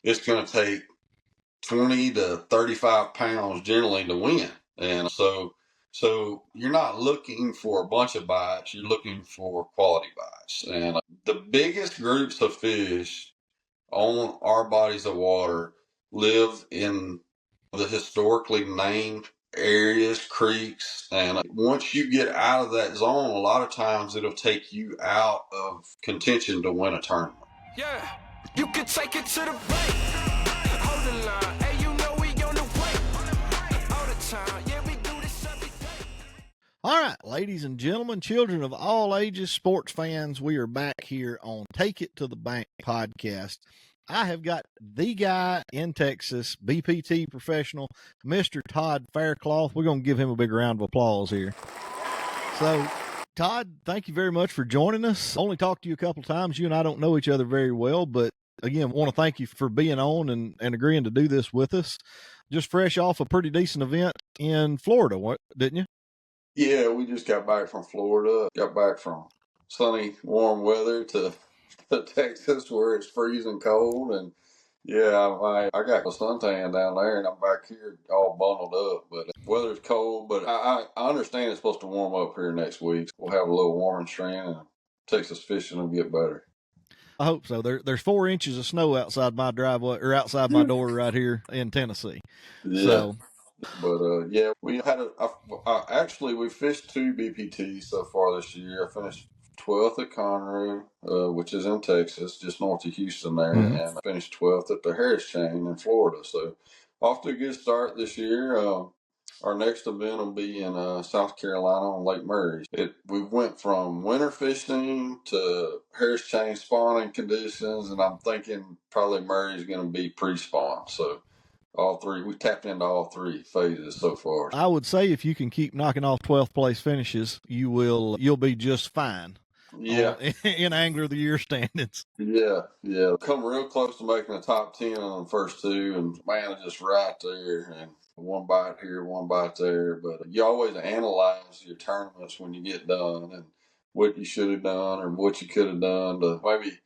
it's going to take 20 to 35 pounds generally to win. And so you're not looking for a bunch of bites, you're looking for quality bites. And the biggest groups of fish on our bodies of water live in the historically named areas, creeks. And once you get out of that zone, a lot of times it'll take you out of contention to win a tournament. Yeah, you can take it to the bank. Hold the line. Hey, you know we on the way. All the time. Yeah, we do this every day. All right, ladies and gentlemen, children of all ages, sports fans, we are back here on Take It to the Bank podcast. I have got the guy in Texas, BPT professional, Mr. Todd Faircloth. We're going to give him a big round of applause here. So, Todd, thank you very much for joining us. Only talked to you a couple of times. You and I don't know each other very well, but again, want to thank you for being on and agreeing to do this with us. Just fresh off a pretty decent event in Florida, didn't you? Yeah, we just got back from Florida, got back from sunny, warm weather to Texas where it's freezing cold. And yeah, I got a suntan down there and I'm back here all bundled up. But weather's cold, but I understand it's supposed to warm up here next week. We'll have a little warming trend and Texas fishing will get better. I hope so. There's 4 inches of snow outside my driveway or outside my door right here in Tennessee. Yeah. So, but yeah, we had actually we fished 2 BPTs so far this year. I finished 12th at Conroe, which is in Texas, just north of Houston there, and I finished 12th at the Harris Chain in Florida. So off to a good start this year. Our next event will be in South Carolina on Lake Murray. We went from winter fishing to Harris Chain spawning conditions, and I'm thinking probably Murray's going to be pre-spawn. So all 3, we tapped into all 3 phases so far. I would say if you can keep knocking off 12th place finishes, you'll be just fine. Yeah. In Angler of the Year standings. Yeah. Come real close to making the top 10 on the first 2, and man, it's just right there. And one bite here, one bite there. But you always analyze your tournaments when you get done and what you should have done or what you could have done to maybe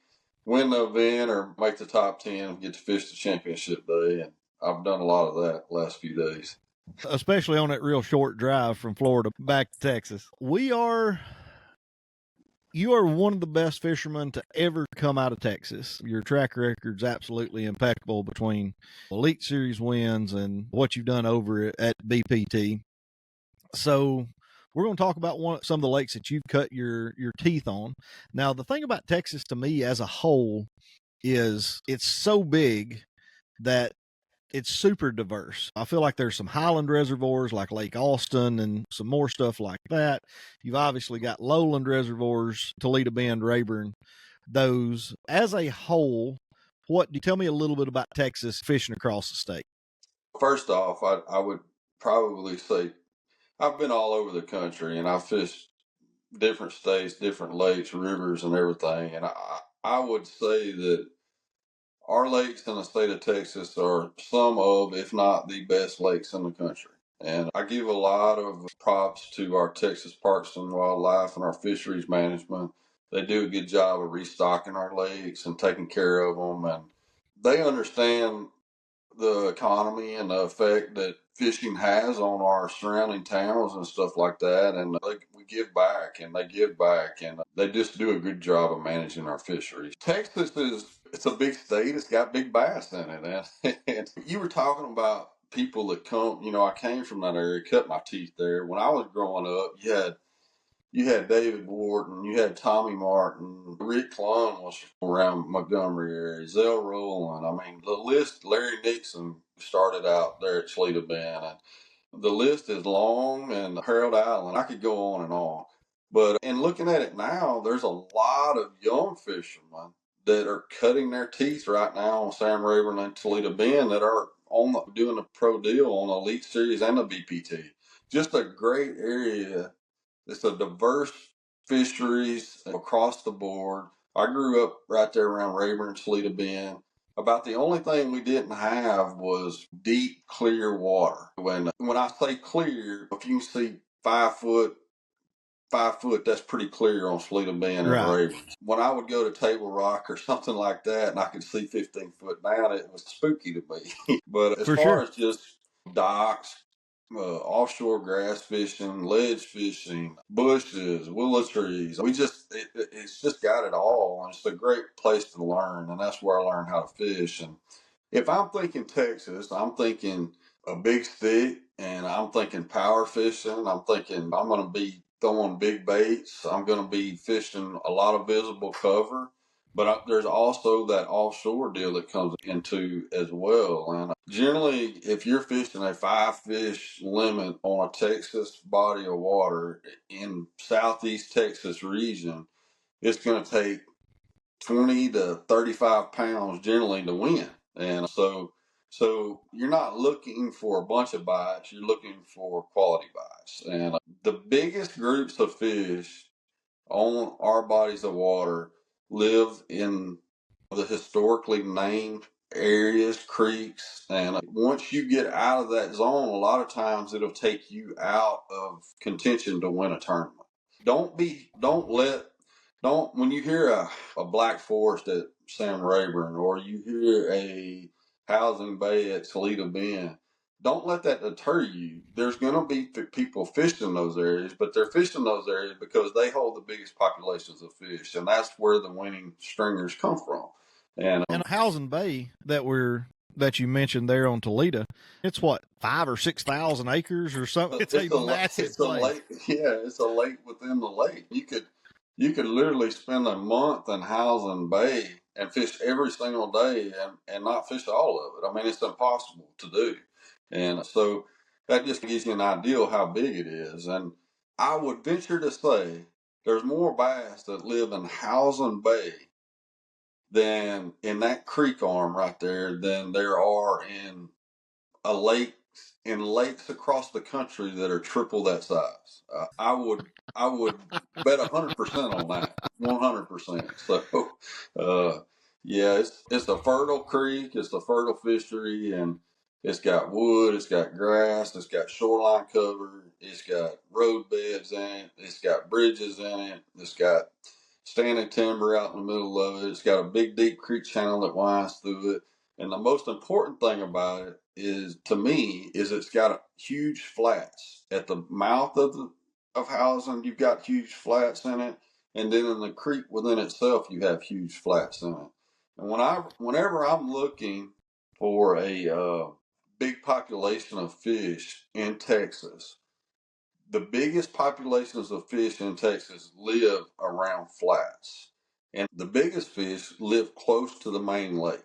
win the event or make the top 10 and get to fish the championship day. And I've done a lot of that last few days. Especially on that real short drive from Florida back to Texas. You are one of the best fishermen to ever come out of Texas. Your track record's absolutely impeccable between Elite Series wins and what you've done over at BPT. So we're going to talk about some of the lakes that you've cut your teeth on. Now, the thing about Texas to me as a whole is it's so big that it's super diverse. I feel like there's some highland reservoirs like Lake Austin and some more stuff like that. You've obviously got lowland reservoirs, Toledo Bend, Rayburn. Those as a whole, tell me a little bit about Texas fishing across the state. First off, I would probably say I've been all over the country and I fished different states, different lakes, rivers, and everything. And I would say that our lakes in the state of Texas are some of, if not the best lakes in the country. And I give a lot of props to our Texas Parks and Wildlife and our fisheries management. They do a good job of restocking our lakes and taking care of them. And they understand the economy and the effect that fishing has on our surrounding towns and stuff like that. And we give back and they give back and they just do a good job of managing our fisheries. Texas it's a big state. It's got big bass in it. And you were talking about people that come, I came from that area, cut my teeth there. When I was growing up, you had David Wharton, you had Tommy Martin, Rick Clun was around Montgomery area, Zell Rowland. I mean, the list, Larry Nixon started out there at Toledo Bend. And the list is long, and Harold Allen, I could go on and on. But in looking at it now, there's a lot of young fishermen that are cutting their teeth right now on Sam Rayburn and Toledo Bend that are doing the pro deal on the Elite Series and the BPT. Just a great area. It's a diverse fisheries across the board. I grew up right there around Rayburn, Toledo Bend. About the only thing we didn't have was deep, clear water. When I say clear, if you can see 5 foot 5 foot, that's pretty clear on Toledo Bend and Right. Rayburn. When I would go to Table Rock or something like that and I could see 15 foot down, it was spooky to me. But as For far sure. as just docks, offshore grass fishing, ledge fishing, bushes, willow trees, it's just got it all. And it's a great place to learn. And that's where I learned how to fish. And if I'm thinking Texas, I'm thinking a big stick and I'm thinking power fishing. I'm thinking I'm going to be throwing big baits. I'm going to be fishing a lot of visible cover. But there's also that offshore deal that comes into as well. And generally, if you're fishing a 5 fish limit on a Texas body of water in Southeast Texas region, it's going to take 20 to 35 pounds generally to win. And so you're not looking for a bunch of bites, you're looking for quality bites. And the biggest groups of fish on our bodies of water live in the historically named areas, creeks. And once you get out of that zone, a lot of times it'll take you out of contention to win a tournament. Don't when you hear a Black Forest at Sam Rayburn or you hear a Housing Bay at Toledo Bend, don't let that deter you. There's going to be people fishing those areas, but they're fishing those areas because they hold the biggest populations of fish, and that's where the winning stringers come from. And Housing Bay that you mentioned there on Toledo, it's what, 5 or 6,000 acres or something. It's a massive place. lake. Yeah, it's a lake within the lake. You could literally spend a month in Housing Bay and fish every single day and not fish all of it. I mean, it's impossible to do. And so that just gives you an idea of how big it is. And I would venture to say there's more bass that live in Housing Bay than in that creek arm right there than there are a lake in lakes across the country that are triple that size. I would bet 100% on that, 100%. So, uh, yeah, it's a fertile creek, it's a fertile fishery, and it's got wood, it's got grass, it's got shoreline cover, it's got road beds in it, it's got bridges in it, it's got standing timber out in the middle of it. It's got a big deep creek channel that winds through it. And the most important thing about it is, to me, is it's got huge flats at the mouth of housing. You've got huge flats in it, and then in the creek within itself, you have huge flats in it. And whenever I'm looking for a big population of fish in Texas, the biggest populations of fish in Texas live around flats, and the biggest fish live close to the main lake.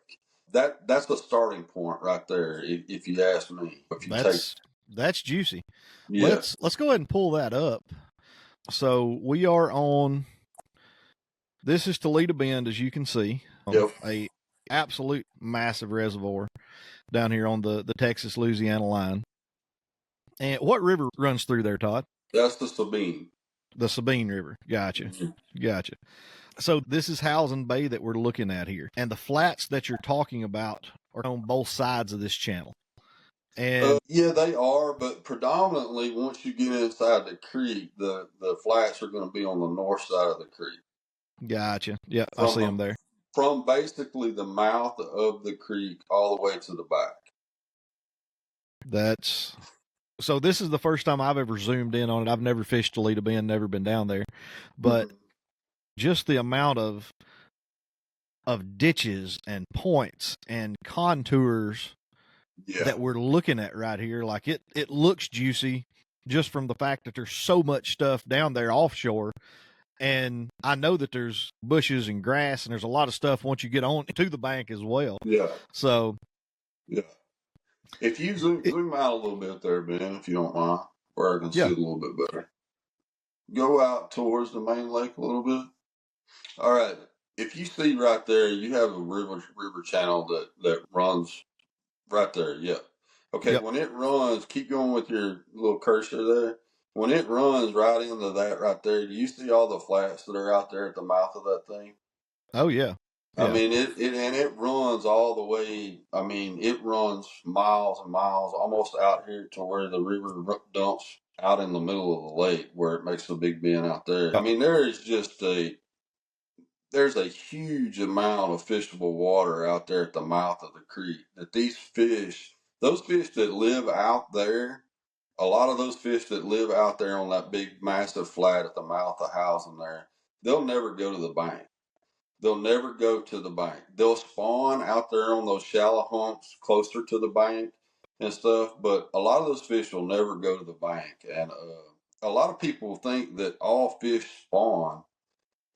That's the starting point right there, if you ask me. If you That's juicy. yeah, Let's go ahead and pull that up. So we are on. This is Toledo Bend, as you can see, yep, a absolute massive reservoir down here on the Texas Louisiana line. And what river runs through there, Todd? that's the Sabine. The Sabine River. Gotcha. Mm-hmm. Gotcha. So this is Housing Bay that we're looking at here. And the flats that you're talking about are on both sides of this channel. And Yeah, they are, but predominantly once you get inside the creek, the flats are going to be on the north side of the creek. gotcha. Yep, I see them there. From basically the mouth of the creek all the way to the back. So this is the first time I've ever zoomed in on it. I've never fished Toledo Bend, never been down there, but just the amount of ditches and points and contours that we're looking at right here, like it looks juicy just from the fact that there's so much stuff down there offshore. And I know that there's bushes and grass and there's a lot of stuff once you get on to the bank as well. Yeah. So yeah. If you zoom out a little bit there, Ben, if you don't mind, where I can see it a little bit better. Go out towards the main lake a little bit. All right. If you see right there, you have a river channel that runs right there. Yeah. Okay. Yep. When it runs, keep going with your little cursor there. When it runs right into that right there, do you see all the flats that are out there at the mouth of that thing? Oh yeah. I mean, it runs all the way. I mean, it runs miles and miles, almost out here to where the river dumps out in the middle of the lake where it makes the big bend out there. I mean, there's a huge amount of fishable water out there at the mouth of the creek that those fish that live out there, a lot of those fish that live out there on that big massive flat at the mouth of housing there, they'll never go to the bank. They'll never go to the bank. They'll spawn out there on those shallow humps closer to the bank and stuff, but a lot of those fish will never go to the bank. And a lot of people think that all fish spawn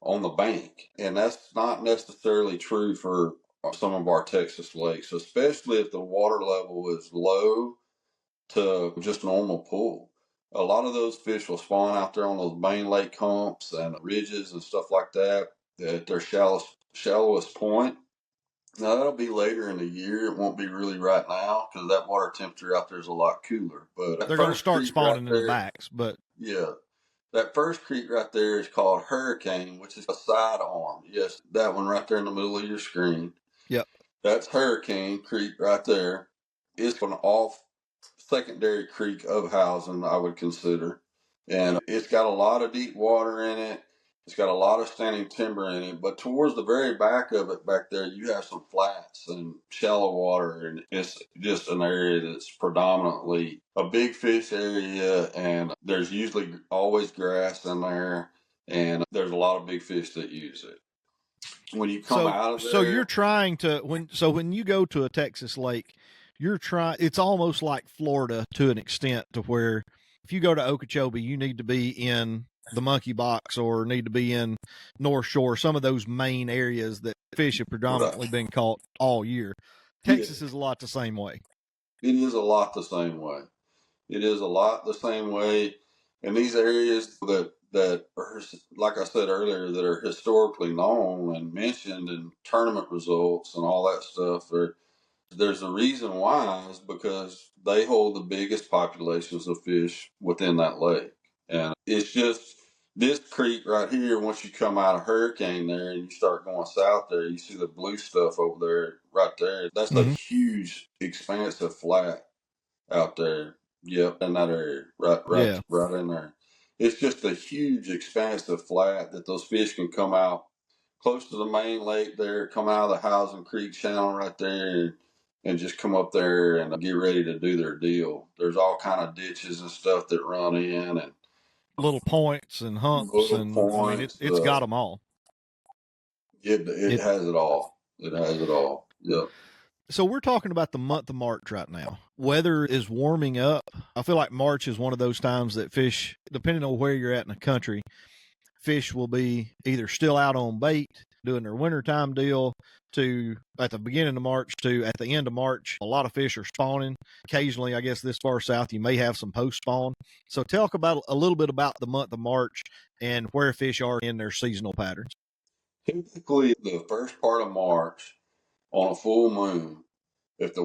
on the bank, and that's not necessarily true for some of our Texas lakes, especially if the water level is low to just normal pool. A lot of those fish will spawn out there on those main lake humps and ridges and stuff like that at their shallowest point. Now, that'll be later in the year. It won't be really right now because that water temperature out there is a lot cooler. But They're going to start spawning in the backs, but yeah, that first creek right there is called Hurricane, which is a side arm. Yes, that one right there in the middle of your screen. Yep. That's Hurricane Creek right there. It's an off secondary creek of housing, I would consider. And it's got a lot of deep water in it. It's got a lot of standing timber in it. But towards the very back of it, back there, you have some flats and shallow water. And it's just an area that's predominantly a big fish area. And there's usually always grass in there. And there's a lot of big fish that use it. When you come out of there. So you're trying to, when you go to a Texas lake, it's almost like Florida to an extent, to where if you go to Okeechobee, you need to be in the Monkey Box or need to be in North Shore, some of those main areas that fish have predominantly been caught all year. Texas is a lot the same way. It is a lot the same way. It is a lot the same way. And these areas that are, like I said earlier, that are historically known and mentioned in tournament results and all that stuff, there's a reason why, is because they hold the biggest populations of fish within that lake. And it's just this creek right here, once you come out of Hurricane there and you start going south there, you see the blue stuff over there, right there. That's a huge, expansive flat out there. Yep, in that area, right in there. It's just a huge, expansive flat that those fish can come out close to the main lake there, come out of the Housing Creek channel right there, and just come up there and get ready to do their deal. There's all kind of ditches and stuff that run in, and little points and humps, I mean, it's got them all. It has it all. It has it all. Yep. So we're talking about the month of March right now. Weather is warming up. I feel like March is one of those times that fish, depending on where you're at in the country, fish will be either still out on bait, doing their wintertime deal, to at the beginning of March to at the end of March. A lot of fish are spawning. Occasionally, I guess this far south, you may have some post spawn. So talk about a little bit about the month of March and where fish are in their seasonal patterns. Typically, the first part of March on a full moon, if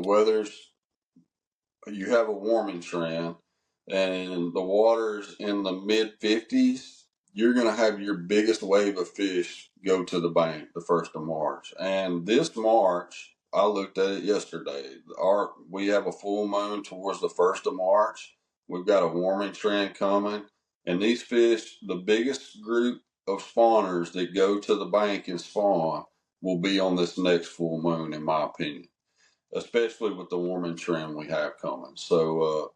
you have a warming trend and the water's in the mid 50s, you're going to have your biggest wave of fish go to the bank the 1st of March. And this March, I looked at it yesterday. We have a full moon towards the 1st of March. We've got a warming trend coming. And these fish, the biggest group of spawners that go to the bank and spawn, will be on this next full moon, in my opinion, especially with the warming trend we have coming. So,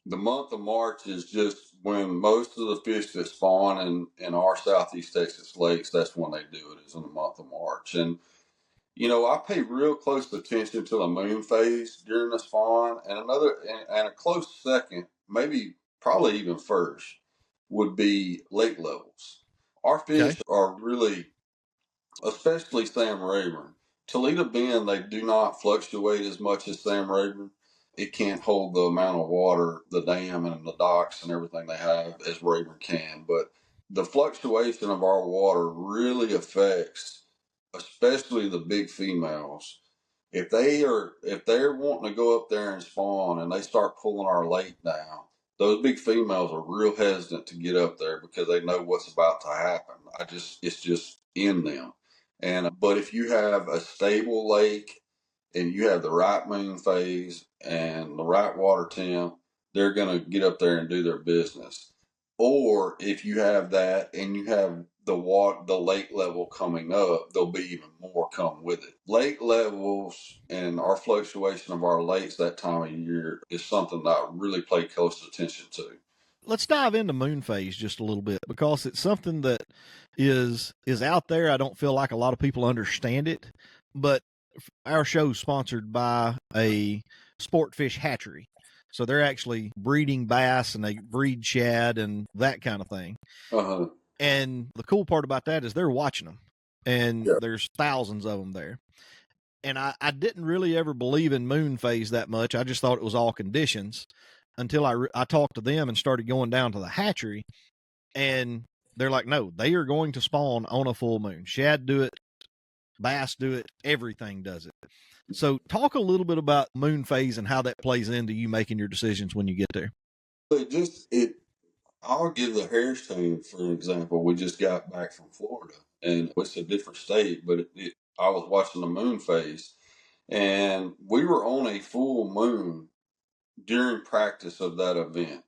the month of March is just when most of the fish that spawn in our Southeast Texas lakes, that's when they do it, is in the month of March. And, I pay real close attention to the moon phase during the spawn, and and a close second, probably even first, would be lake levels. Our fish are really, especially Sam Rayburn. Toledo Bend, they do not fluctuate as much as Sam Rayburn. It can't hold the amount of water, the dam and the docks and everything they have, as Rayburn can. But the fluctuation of our water really affects, especially the big females. If they're wanting to go up there and spawn and they start pulling our lake down, those big females are real hesitant to get up there because they know what's about to happen. It's just in them. But if you have a stable lake and you have the right moon phase and the right water temp, they're going to get up there and do their business. Or if you have that and you have the lake level coming up, there'll be even more come with it. Lake levels and our fluctuation of our lakes that time of year is something that I really pay close attention to. Let's dive into moon phase just a little bit, because it's something that is out there. I don't feel like a lot of people understand it, but our show's sponsored by a sport fish hatchery. So they're actually breeding bass and they breed shad and that kind of thing. Uh-huh. And the cool part about that is they're watching them, and Yeah. there's thousands of them there. And I didn't really ever believe in moon phase that much. I just thought it was all conditions until I talked to them and started going down to the hatchery, and they're like, no, they are going to spawn on a full moon. Shad do it, bass do it, everything does it. So talk a little bit about moon phase and how that plays into you making your decisions when you get there. I'll give the Harris team for an example. We just got back from Florida, and it's a different state, but I was watching the moon phase, and we were on a full moon during practice of that event,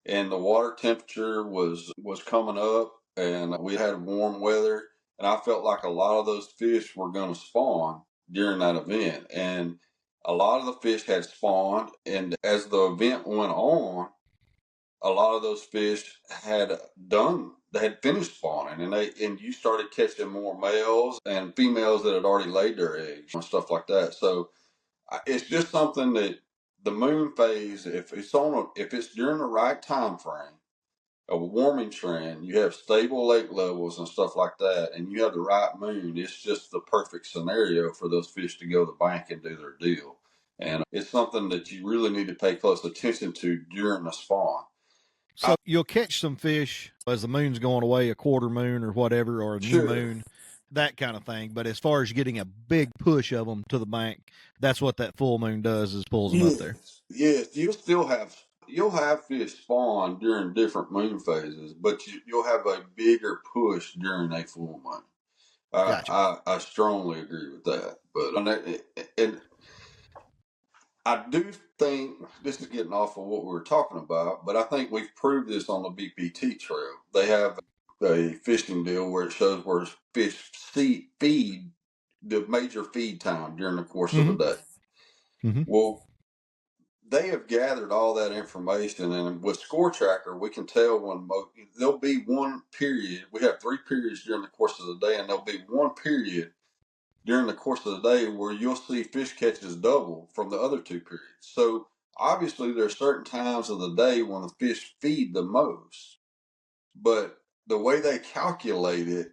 and the water temperature was coming up, and we had warm weather, and I felt like a lot of those fish were going to spawn during that event, and a lot of the fish had spawned, and as the event went on, a lot of those fish they had finished spawning, and you started catching more males and females that had already laid their eggs and stuff like that. So it's just something that the moon phase, if it's during the right time frame, a warming trend, you have stable lake levels and stuff like that, and you have the right moon, it's just the perfect scenario for those fish to go to the bank and do their deal. And it's something that you really need to pay close attention to during the spawn. So you'll catch some fish as the moon's going away, a quarter moon or whatever, or a new moon, that kind of thing. But as far as getting a big push of them to the bank, that's what that full moon does, is pulls them up there. Yes, you'll have fish spawn during different moon phases, but you'll have a bigger push during a full moon. Gotcha. I strongly agree with that. And I do think this is getting off of what we were talking about, but I think we've proved this on the BPT trail. They have a fishing deal where it shows where fish feed the major feed time during the course of the day. Mm-hmm. Well, they have gathered all that information, and with Score Tracker, we can tell when there'll be one period. We have 3 periods during the course of the day, and there'll be one period during the course of the day where you'll see fish catches double from the other 2 periods. So obviously, there are certain times of the day when the fish feed the most, but the way they calculate it,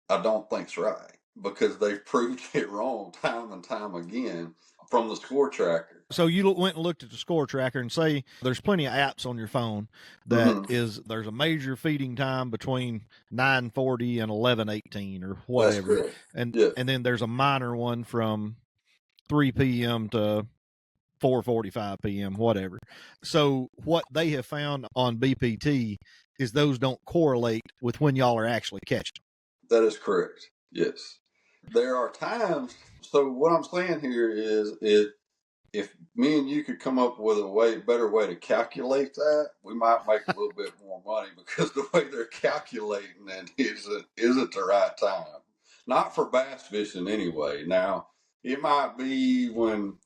I don't think's right, because they've proved it wrong time and time again from the Score Tracker. So you went and looked at the Score Tracker, and say there's plenty of apps on your phone that there's a major feeding time between 9:40 and 11:18 or whatever, and then there's a minor one from 3 p.m. to 4:45 p.m. whatever. So what they have found on BPT is those don't correlate with when y'all are actually catching. That is correct. Yes, there are times. So what I'm saying here is if me and you could come up with a better way to calculate that, we might make a little bit more money, because the way they're calculating it isn't the right time. Not for bass fishing anyway. Now, it might be when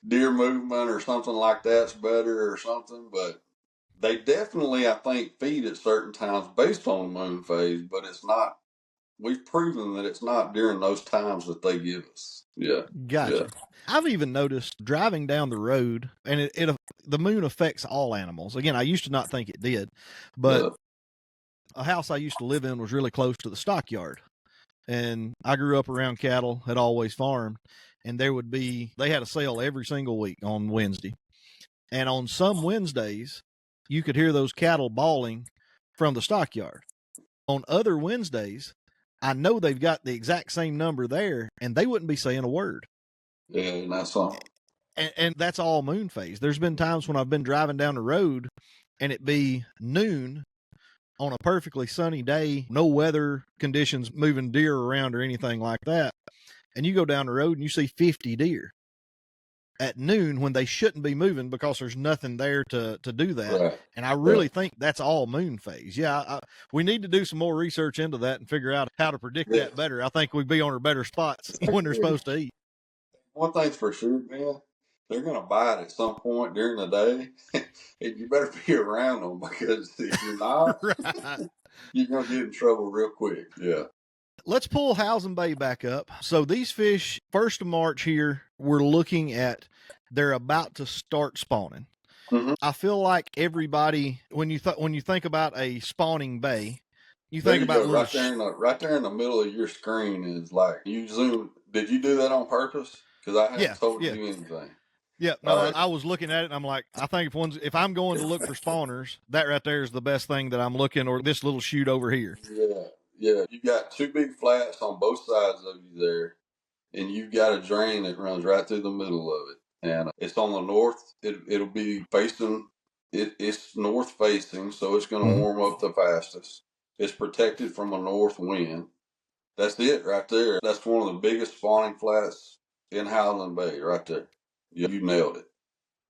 deer movement or something like that's better or something, but they definitely, I think, feed at certain times based on the moon phase, but it's not. We've proven that it's not during those times that they give us. Yeah. Gotcha. Yeah. I've even noticed driving down the road, and the moon affects all animals. Again, I used to not think it did, but a house I used to live in was really close to the stockyard, and I grew up around cattle, had always farmed, and they had a sale every single week on Wednesday, and on some Wednesdays you could hear those cattle bawling from the stockyard. On other Wednesdays, I know they've got the exact same number there, and they wouldn't be saying a word. Yeah, and that's all. And that's all moon phase. There's been times when I've been driving down the road, and it be noon on a perfectly sunny day, no weather conditions moving deer around or anything like that, and you go down the road and you see 50 deer. at noon when they shouldn't be moving because there's nothing there to do that. Right. And I really think that's all moon phase. Yeah, we need to do some more research into that and figure out how to predict that better. I think we'd be on our better spots when they're supposed to eat. One thing's for sure, man, they're going to bite at some point during the day, and you better be around them, because if you're not, Right. you're going to get in trouble real quick. Yeah. Let's pull Howsam Bay back up. So these fish, 1st of March here, we're looking at, they're about to start spawning. Mhm. I feel like everybody, when you think about a spawning bay, you There think you about go, right there in the middle of your screen is like, you zoom. Did you do that on purpose? Because I haven't told you anything. Yeah, no, All right. I was looking at it and I'm like, I think if I'm going to look for spawners, that right there is the best thing that I'm looking, or this little chute over here. Yeah, yeah. You got two big flats on both sides of you there, and you've got a drain that runs right through the middle of it. And it's on the north. It'll be facing. It's north facing, so it's going to warm up the fastest. It's protected from a north wind. That's it right there. That's one of the biggest spawning flats in Howland Bay right there. You nailed it.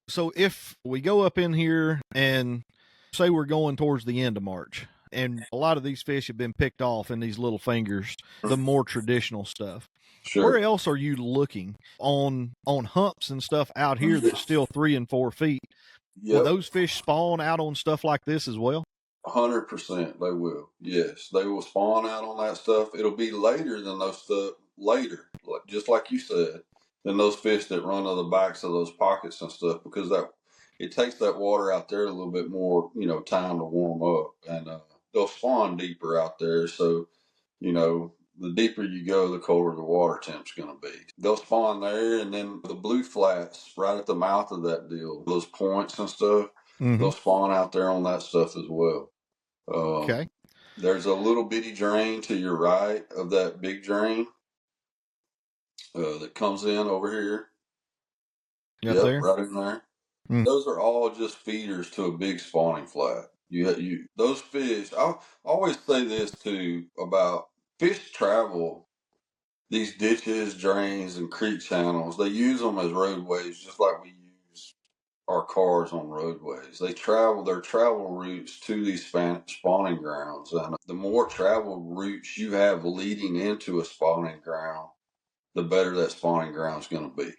So if we go up in here and say we're going towards the end of March, and a lot of these fish have been picked off in these little fingers, the more traditional stuff. Sure. Where else are you looking on humps and stuff out here that's still 3 and 4 feet? Yep. Will those fish spawn out on stuff like this as well? 100% they will. Yes, they will spawn out on that stuff. It'll be later than those stuff, just like you said, than those fish that run to the backs of those pockets and stuff, because it takes that water out there a little bit more, time to warm up, and they'll spawn deeper out there. So, the deeper you go, the colder the water temp's going to be. They'll spawn there, and then the blue flats right at the mouth of that deal, those points and stuff, they'll spawn out there on that stuff as well. Okay. There's a little bitty drain to your right of that big drain that comes in over here. Yep, there? Right in there. Those are all just feeders to a big spawning flat. Those fish. I always say this too about fish travel these ditches, drains, and creek channels. They use them as roadways, just like we use our cars on roadways. They travel their travel routes to these spawning grounds, and the more travel routes you have leading into a spawning ground, the better that spawning ground is going to be.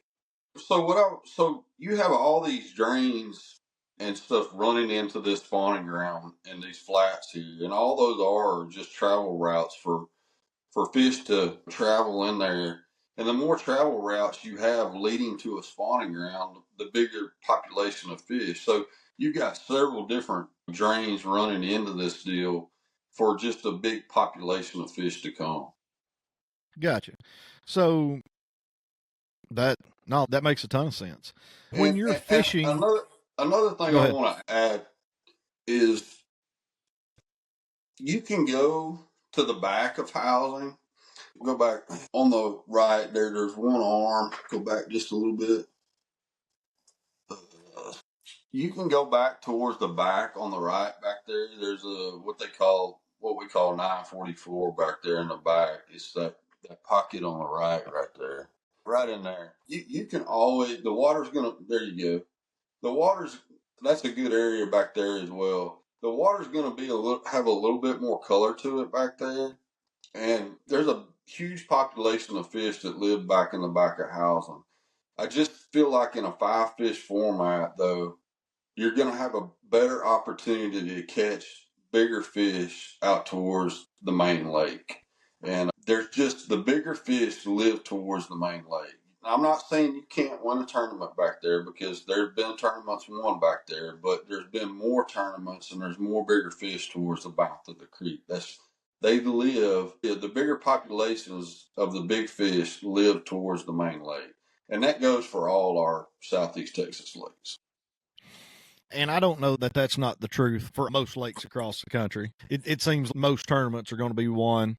So you have all these drains and stuff running into this spawning ground and these flats here, and all those are just travel routes for fish to travel in there. And the more travel routes you have leading to a spawning ground, the bigger population of fish. So you got several different drains running into this deal for just a big population of fish to come. Gotcha. So that makes a ton of sense. When you're fishing, another thing I want to add is you can go to the back of housing. Go back on the right there. There's one arm. Go back just a little bit. You can go back towards the back on the right back there. There's what we call 944 back there in the back. It's that pocket on the right there. Right in there. You can always, the water's gonna, there you go. That's a good area back there as well. The water's gonna have a little bit more color to it back there. And there's a huge population of fish that live back in the back of housing. I just feel like in a 5-fish format, though, you're going to have a better opportunity to catch bigger fish out towards the main lake. And there's just the bigger fish live towards the main lake. I'm not saying you can't win a tournament back there, because there have been tournaments won back there, but there's been more tournaments and there's more bigger fish towards the mouth of the creek. The bigger populations of the big fish live towards the main lake. And that goes for all our Southeast Texas lakes. And I don't know that that's not the truth for most lakes across the country. It seems most tournaments are going to be won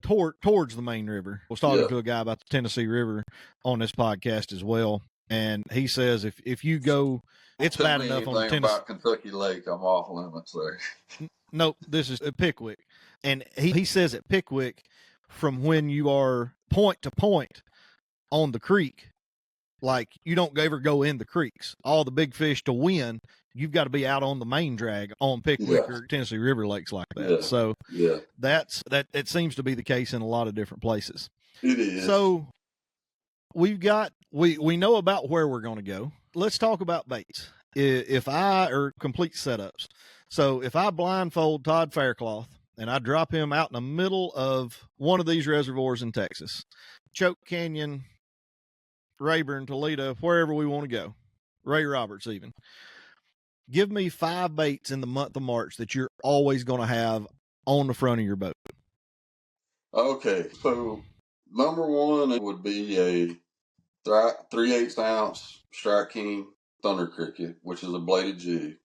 towards the main river. I was talking to a guy about the Tennessee River on this podcast as well. And he says if you go, it's bad enough on the Tennessee. About Kentucky Lake, I'm off limits there. No, this is at Pickwick. And he says at Pickwick, from when you are point to point on the creek, Like, you don't ever go in the creeks. All the big fish to win, you've got to be out on the main drag on Pickwick or Tennessee River lakes like that. So that it seems to be the case in a lot of different places. It is. So we know about where we're going to go. Let's talk about baits. If I or complete setups. So if I blindfold Todd Faircloth and I drop him out in the middle of one of these reservoirs in Texas, Choke Canyon, Rayburn, Toledo, wherever we want to go, Ray Roberts even, give me 5 baits in the month of March that you're always going to have on the front of your boat. Okay, so number one, it would be a 3/8 ounce Strike King Thunder Cricket, which is a bladed jig.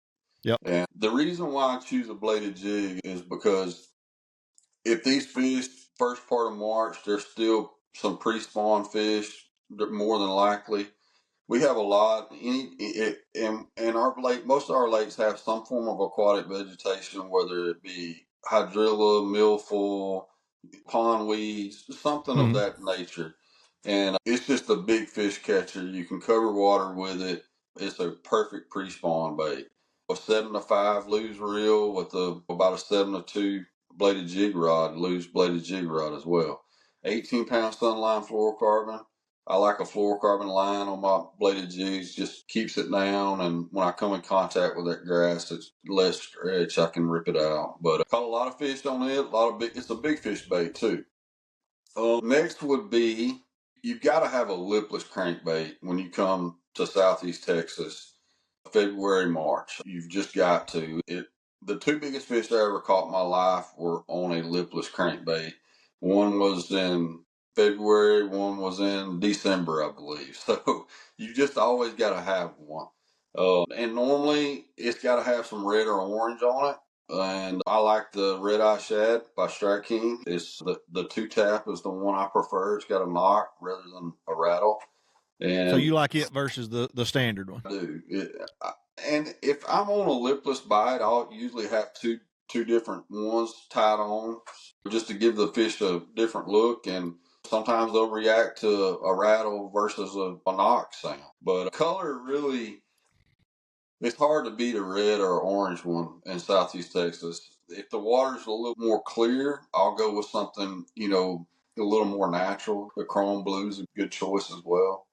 Yep. And the reason why I choose a bladed jig is because if these fish, first part of March, there's still some pre-spawn fish, more than likely. We have a lot, and our lake, most of our lakes have some form of aquatic vegetation, whether it be hydrilla, milfoil, pond weeds, something of that nature. And it's just a big fish catcher. You can cover water with it. It's a perfect pre-spawn bait. A 7 to 5 loose reel with about a 7 to 2 bladed jig rod, loose bladed jig rod as well. 18-pound sunline fluorocarbon. I like a fluorocarbon line on my bladed jigs, just keeps it down, and when I come in contact with that grass, it's less stretch, I can rip it out. But I caught a lot of fish on it, it's a big fish bait too. Next would be, you've got to have a lipless crankbait when you come to Southeast Texas, February, March. You've just got to. The 2 biggest fish I ever caught in my life were on a lipless crankbait. One was in February, one was in December, I believe. So you just always got to have one. And normally it's got to have some red or orange on it. And I like the Red Eye Shad by Strike King. It's the 2-tap is the one I prefer. It's got a knock rather than a rattle. And so you like it versus the standard one? I do. And if I'm on a lipless bite, I'll usually have two different ones tied on just to give the fish a different look. And sometimes they'll react to a rattle versus a knock sound. But color really, it's hard to beat a red or orange one in Southeast Texas. If the water's a little more clear, I'll go with something, a little more natural. The chrome blue is a good choice as well.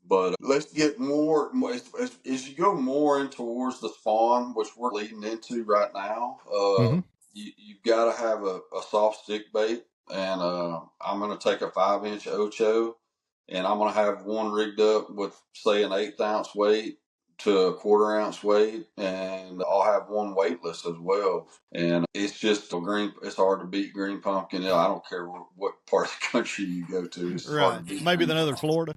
But let's get more as you go more in towards the spawn, which we're leading into right now. You've got to have a soft stick bait, and I'm going to take a 5-inch Ocho, and I'm going to have one rigged up with, say, an 1/8 ounce weight to a 1/4 ounce weight, and I'll have one weightless as well. And it's just it's hard to beat green pumpkin. I don't care what part of the country you go to. It's hard to beat maybe another Florida.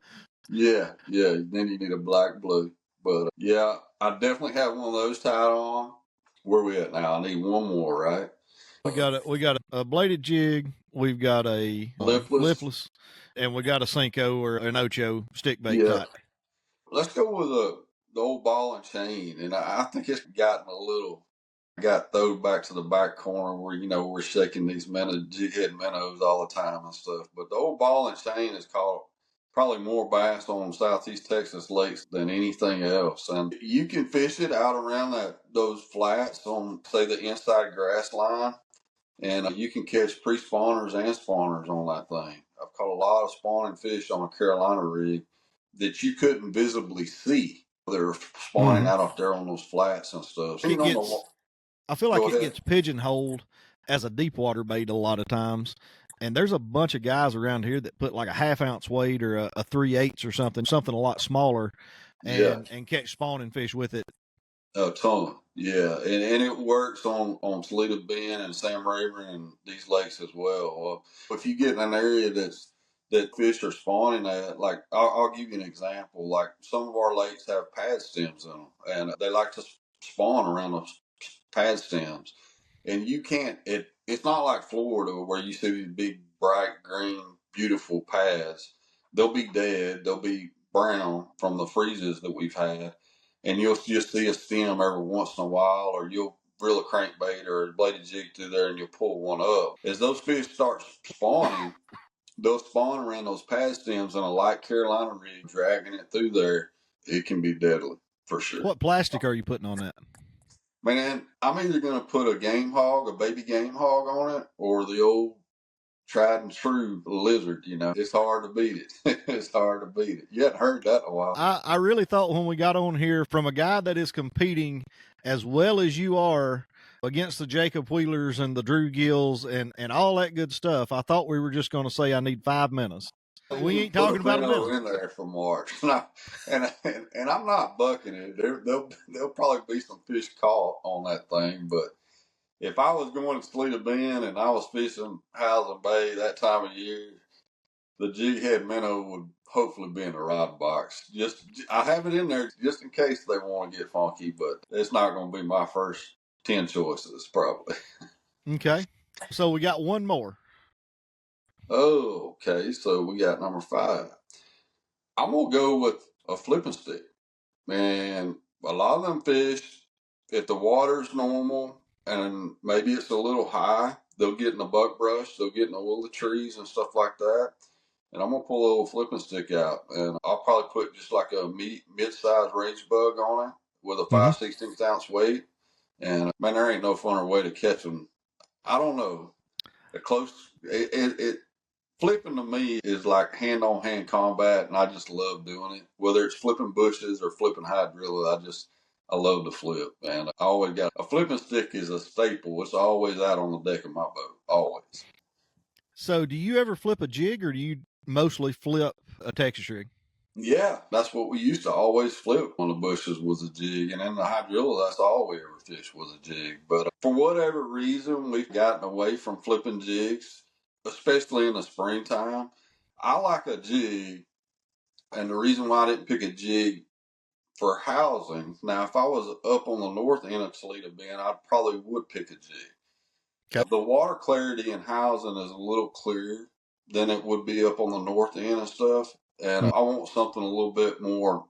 Yeah. Then you need a black blue. But yeah, I definitely have one of those tied on. Where we at now? I need one more, right? We got a bladed jig. We've got a lipless, and we got a Cinco or an Ocho stick bait type. Let's go with the old ball and chain, and I think it's gotten got thrown back to the back corner where we're shaking these jig head minnows all the time and stuff. But the old ball and chain is caught probably more bass on Southeast Texas lakes than anything else. And you can fish it out around those flats on, say, the inside grass line, and you can catch pre-spawners and spawners on that thing. I've caught a lot of spawning fish on a Carolina rig that you couldn't visibly see. They're spawning out there on those flats and stuff. I feel like it gets pigeonholed as a deep water bait a lot of times. And there's a bunch of guys around here that put like a 1/2 ounce weight or a 3/8 or something a lot smaller, and catch spawning fish with it. A ton, yeah, and it works on Toledo Bend and Sam Rayburn and these lakes as well. If you get in an area that fish are spawning at, like I'll give you an example. Like some of our lakes have pad stems in them, and they like to spawn around those pad stems. And you can't. It's not like Florida where you see these big, bright green, beautiful pads. They'll be dead. They'll be brown from the freezes that we've had, and you'll just see a stem every once in a while, or you'll reel a crankbait or a bladed jig through there, and you'll pull one up. As those fish start spawning, they'll spawn around those pad stems on a light Carolina rig, dragging it through there. It can be deadly for sure. What plastic are you putting on that? Man, I'm either going to put a game hog, a baby game hog on it, or the old tried and true lizard. It's hard to beat it. It's hard to beat it. You hadn't heard that in a while. I really thought when we got on here from a guy that is competing as well as you are against the Jacob Wheelers and the Drew Gills and all that good stuff, I thought we were just going to say I need 5 minutes. We ain't talking about a minute. In there for March, and I'm not bucking it. There'll probably be some fish caught on that thing, but if I was going to Toledo Bend and I was fishing Howland Bay that time of year, the jig head minnow would hopefully be in the rod box. I have it in there just in case they want to get funky, but it's not going to be my first 10 choices probably. Okay, so we got one more. Oh, okay. So we got number 5. I'm going to go with a flipping stick. Man, a lot of them fish, if the water's normal and maybe it's a little high, they'll get in the buck brush, they'll get in the willow trees and stuff like that. And I'm going to pull a little flipping stick out, and I'll probably put just like a mid-sized rage bug on it with a 5/16 ounce weight. And man, there ain't no funner way to catch them. I don't know. Flipping to me is like hand-on-hand combat, and I just love doing it. Whether it's flipping bushes or flipping hydrilla, I love to flip. And I always got a flipping stick is a staple. It's always out on the deck of my boat, always. So do you ever flip a jig, or do you mostly flip a Texas rig? Yeah, that's what we used to always flip on the bushes was a jig, and in the hydrilla, that's all we ever fished was a jig. But for whatever reason, we've gotten away from flipping jigs, especially in the springtime. I like a jig, and the reason why I didn't pick a jig for housing, now if I was up on the north end of Toledo Bend, I probably would pick a jig. Okay. The water clarity in housing is a little clearer than it would be up on the north end and stuff. And I want something a little bit more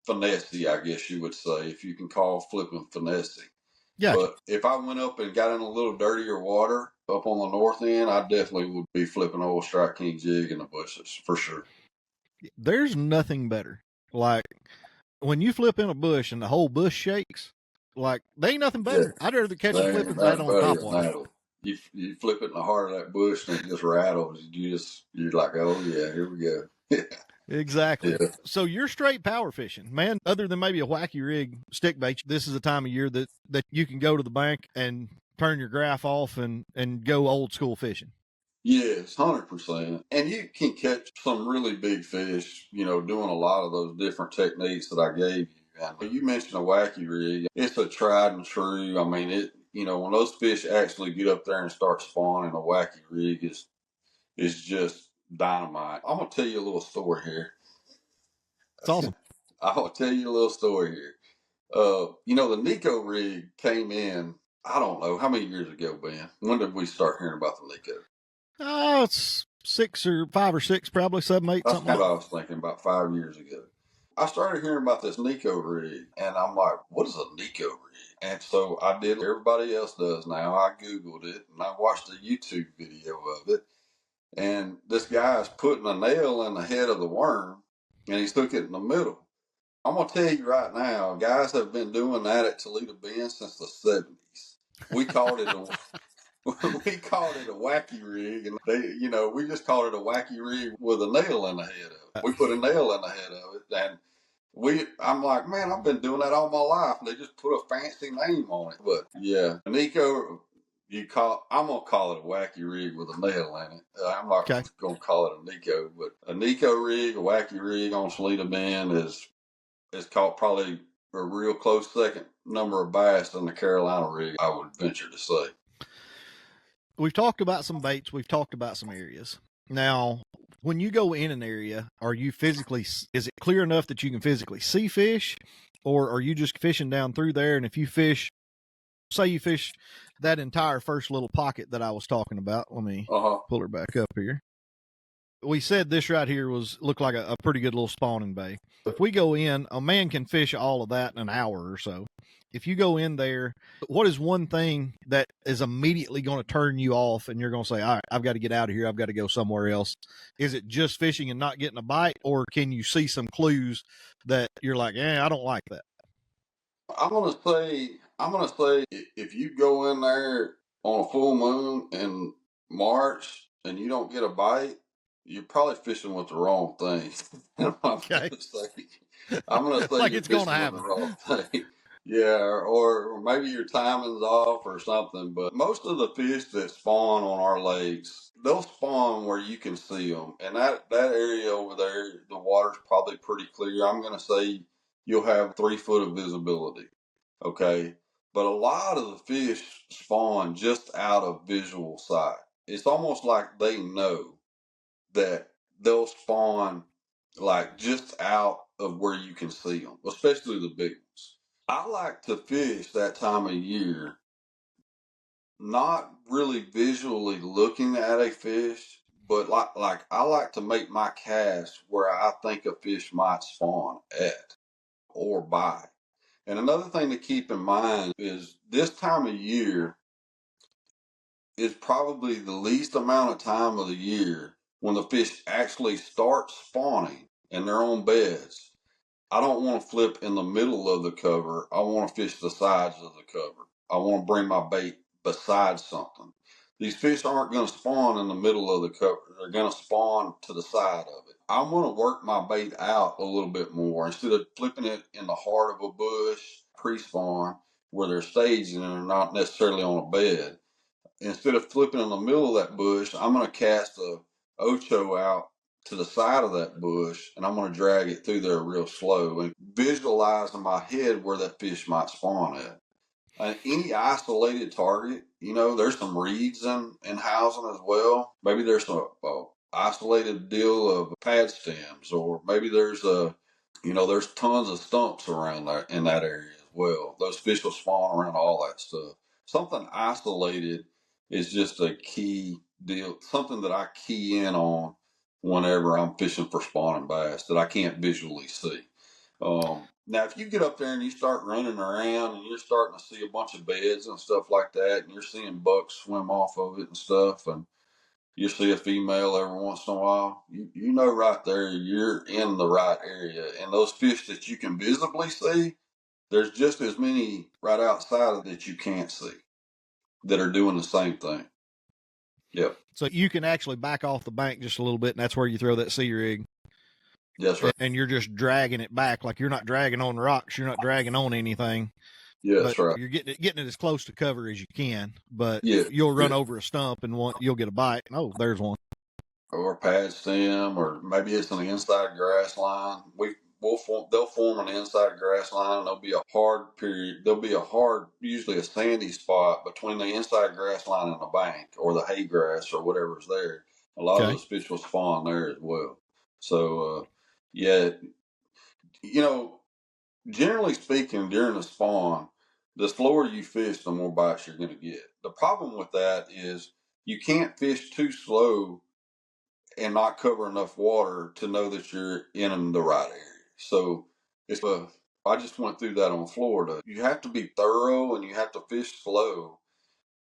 finessey, I guess you would say, if you can call flipping finessey. Yeah. But if I went up and got in a little dirtier water up on the north end, I definitely would be flipping old Strike King jig in the bushes for sure. There's nothing better. Like when you flip in a bush and the whole bush shakes, like they ain't nothing better. Yeah. I'd rather catch a flipping that on top water. You flip it in the heart of that bush and it just rattles. You're like, oh yeah, here we go. Exactly. Yeah. So you're straight power fishing, man. Other than maybe a wacky rig stick bait, this is a time of year that you can go to the bank and turn your graph off and go old school fishing. Yes, 100%. And you can catch some really big fish, doing a lot of those different techniques that I gave you. And you mentioned a wacky rig. It's a tried and true. I mean, when those fish actually get up there and start spawning, a wacky rig is just dynamite. I'm going to tell you a little story here. It's awesome. I'll tell you a little story here. The Nico rig came in, I don't know, how many years ago, Ben? When did we start hearing about the Nico? It's 5 or 6, probably 7, 8, That's something what I was thinking, about 5 years ago. I started hearing about this Nico rig, and I'm like, what is a Nico rig? And so I did what everybody else does now. I Googled it, and I watched a YouTube video of it. And this guy is putting a nail in the head of the worm, and he stuck it in the middle. I'm going to tell you right now, guys have been doing that at Toledo Bend since the 70s. We called it a wacky rig, and we just called it a wacky rig with a nail in the head of it. We put a nail in the head of it, and I'm like, man, I've been doing that all my life, and they just put a fancy name on it. But yeah, Nico, I'm gonna call it a wacky rig with a nail in it. I'm not gonna call it a Nico, but a Nico rig, a wacky rig on Toledo Bend is called probably a real close second number of bass than the Carolina rig, I would venture to say. We've talked about some baits. We've talked about some areas. Now, when you go in an area, is it clear enough that you can physically see fish, or are you just fishing down through there? And if you say you fish that entire first little pocket that I was talking about, let me pull her back up here. We said this right here looked like a pretty good little spawning bay. If we go in, a man can fish all of that in an hour or so. If you go in there, what is one thing that is immediately going to turn you off and you're going to say, all right, I've got to get out of here. I've got to go somewhere else? Is it just fishing and not getting a bite, or can you see some clues that you're like, I don't like that? I'm gonna say if you go in there on a full moon in March and you don't get a bite, you're probably fishing with the wrong thing. I'm Okay. gonna say, I'm gonna say Like you're it's going to fishing with the happen. wrong thing. Yeah, or maybe your timing's off or something. But most of the fish that spawn on our lakes, they'll spawn where you can see them, and that area over there, the water's probably pretty clear. I'm gonna say you'll have 3 foot of visibility. Okay. But a lot of the fish spawn just out of visual sight. It's almost like they know that they'll spawn like just out of where you can see them, especially the big ones. I like to fish that time of year, not really visually looking at a fish, but like I like to make my cast where I think a fish might spawn at or by. And another thing to keep in mind is this time of year is probably the least amount of time of the year when the fish actually start spawning in their own beds. I don't want to flip in the middle of the cover. I want to fish the sides of the cover. I want to bring my bait beside something. These fish aren't going to spawn in the middle of the cover. They're going to spawn to the side of it. I'm going to work my bait out a little bit more instead of flipping it in the heart of a bush pre-spawn where they're staging and they're not necessarily on a bed. Instead of flipping in the middle of that bush, I'm going to cast a ocho out to the side of that bush, and I'm going to drag it through there real slow and visualize in my head where that fish might spawn at. Any isolated target, there's some reeds in housing as well. Maybe there's a isolated deal of pad stems, or maybe there's tons of stumps around there in that area as well. Those fish will spawn around all that stuff. Something isolated is just a key deal, something that I key in on whenever I'm fishing for spawning bass that I can't visually see. Now, if you get up there and you start running around and you're starting to see a bunch of beds and stuff like that, and you're seeing bucks swim off of it and stuff, and you see a female every once in a while, you know right there you're in the right area. And those fish that you can visibly see, there's just as many right outside of that you can't see that are doing the same thing. Yep. So you can actually back off the bank just a little bit, and that's where you throw that sea rig. That's right. And you're just dragging it back. Like you're not dragging on rocks. You're not dragging on anything. Yeah, but that's right. You're getting it as close to cover as you can. But Yeah, you'll run yeah. over a stump and you'll get a bite. Oh, there's one. Or a pad stem, or maybe it's an inside grass line. They'll form an inside grass line, and there'll be a hard period. There'll be a hard, usually a sandy spot between the inside grass line and the bank, or the hay grass, or whatever's there. A lot of those fish will spawn there as well. So, yeah, generally speaking, during the spawn, the slower you fish, the more bites you're going to get. The problem with that is you can't fish too slow and not cover enough water to know that you're in the right area. So I just went through that on Florida. You have to be thorough and you have to fish slow.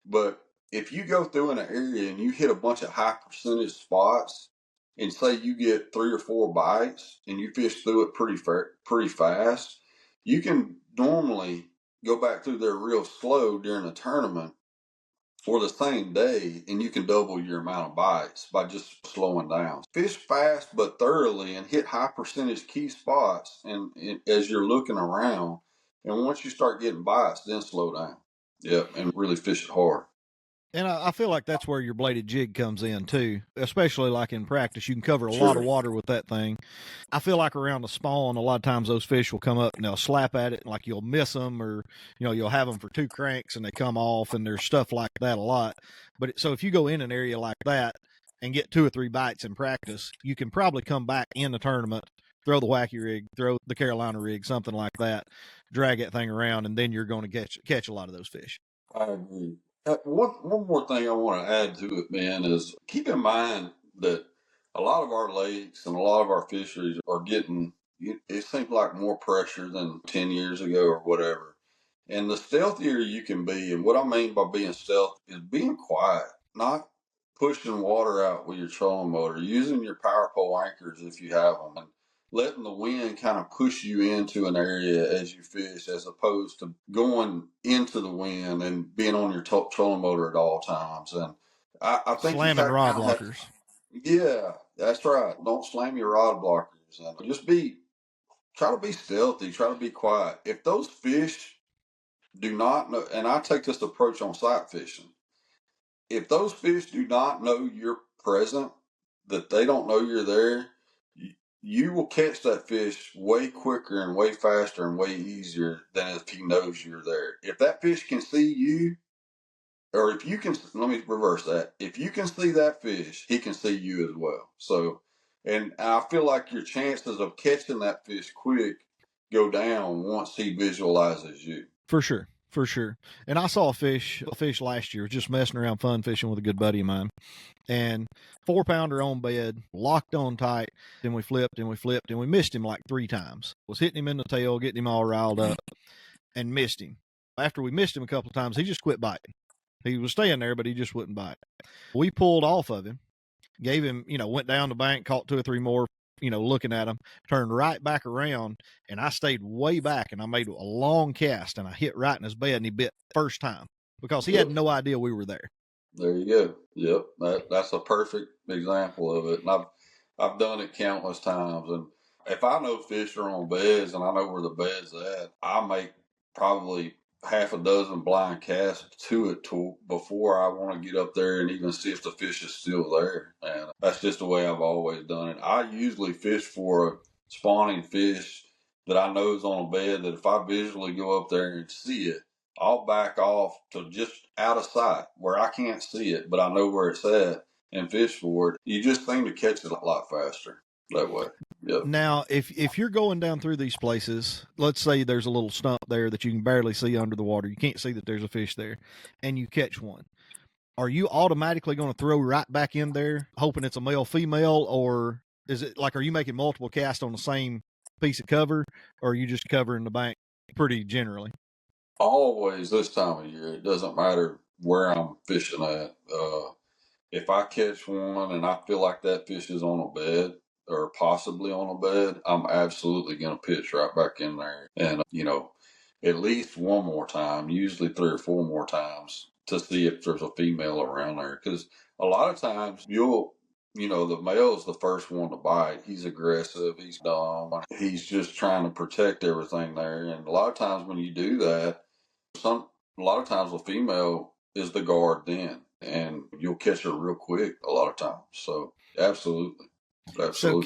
But if you go through an area and you hit a bunch of high percentage spots, and say you get 3 or 4 bites and you fish through it pretty fast, you can normally go back through there real slow during a tournament for the same day, and you can double your amount of bites by just slowing down. Fish fast but thoroughly and hit high percentage key spots and as you're looking around. And once you start getting bites, then slow down. Yep, and really fish it hard. And I feel like that's where your bladed jig comes in too, especially like in practice. You can cover a Sure. lot of water with that thing. I feel like around the spawn, a lot of times those fish will come up and they'll slap at it, and like you'll miss them, or you'll have them for 2 cranks and they come off, and there's stuff like that a lot. But so if you go in an area like that and get 2 or 3 bites in practice, you can probably come back in the tournament, throw the wacky rig, throw the Carolina rig, something like that, drag that thing around, and then you're going to catch a lot of those fish. I agree. One more thing I want to add to it, man, is keep in mind that a lot of our lakes and a lot of our fisheries are getting, it seems like more pressure than 10 years ago or whatever. And the stealthier you can be, and what I mean by being stealthy is being quiet, not pushing water out with your trolling motor, using your power pole anchors if you have them, and letting the wind kind of push you into an area as you fish, as opposed to going into the wind and being on your trolling motor at all times. And I think you Slamming kind rod of have, blockers. yeah, that's right. Don't slam your rod blockers, and just try to be stealthy, try to be quiet. If those fish do not know, and I take this approach on sight fishing. If those fish do not know you're present, that they don't know you're there, you will catch that fish way quicker and way faster and way easier than if he knows you're there. If that fish can see you, or if you can, let me reverse that. If you can see that fish, he can see you as well. So, and I feel like your chances of catching that fish quick go down once he visualizes you. For sure. For sure. And I saw a fish last year, just messing around fun fishing with a good buddy of mine. And 4-pounder on bed, locked on tight. Then we flipped and we flipped and we missed him like 3 times. Was hitting him in the tail, getting him all riled up, and missed him. After we missed him a couple of times, he just quit biting. He was staying there, but he just wouldn't bite. We pulled off of him, gave him, went down the bank, caught 2 or 3 more, looking at him, turned right back around, and I stayed way back, and I made a long cast, and I hit right in his bed, and he bit first time because he had no idea we were there. There you go. Yep, that's a perfect example of it. And I've done it countless times. And if I know fish are on beds and I know where the bed's at, I make probably half a dozen blind casts to it before I want to get up there and even see if the fish is still there. And that's just the way I've always done it. I usually fish for a spawning fish that I know is on a bed, that if I visually go up there and see it, I'll back off to just out of sight where I can't see it, but I know where it's at and fish for it. You just seem to catch it a lot faster that way. Yep. Now, if you're going down through these places, let's say there's a little stump there that you can barely see under the water. You can't see that there's a fish there, and you catch one. Are you automatically going to throw right back in there, hoping it's a male, female, or is it like, are you making multiple casts on the same piece of cover, or are you just covering the bank pretty generally? Always this time of year, it doesn't matter where I'm fishing at. If I catch one and I feel like that fish is on a bed or possibly on a bed, I'm absolutely going to pitch right back in there. And, at least one more time, usually 3 or 4 more times, to see if there's a female around there. Because a lot of times the male is the first one to bite. He's aggressive. He's dumb. He's just trying to protect everything there. And a lot of times when you do that, a lot of times the female is the guard then, and you'll catch her real quick a lot of times. So absolutely. So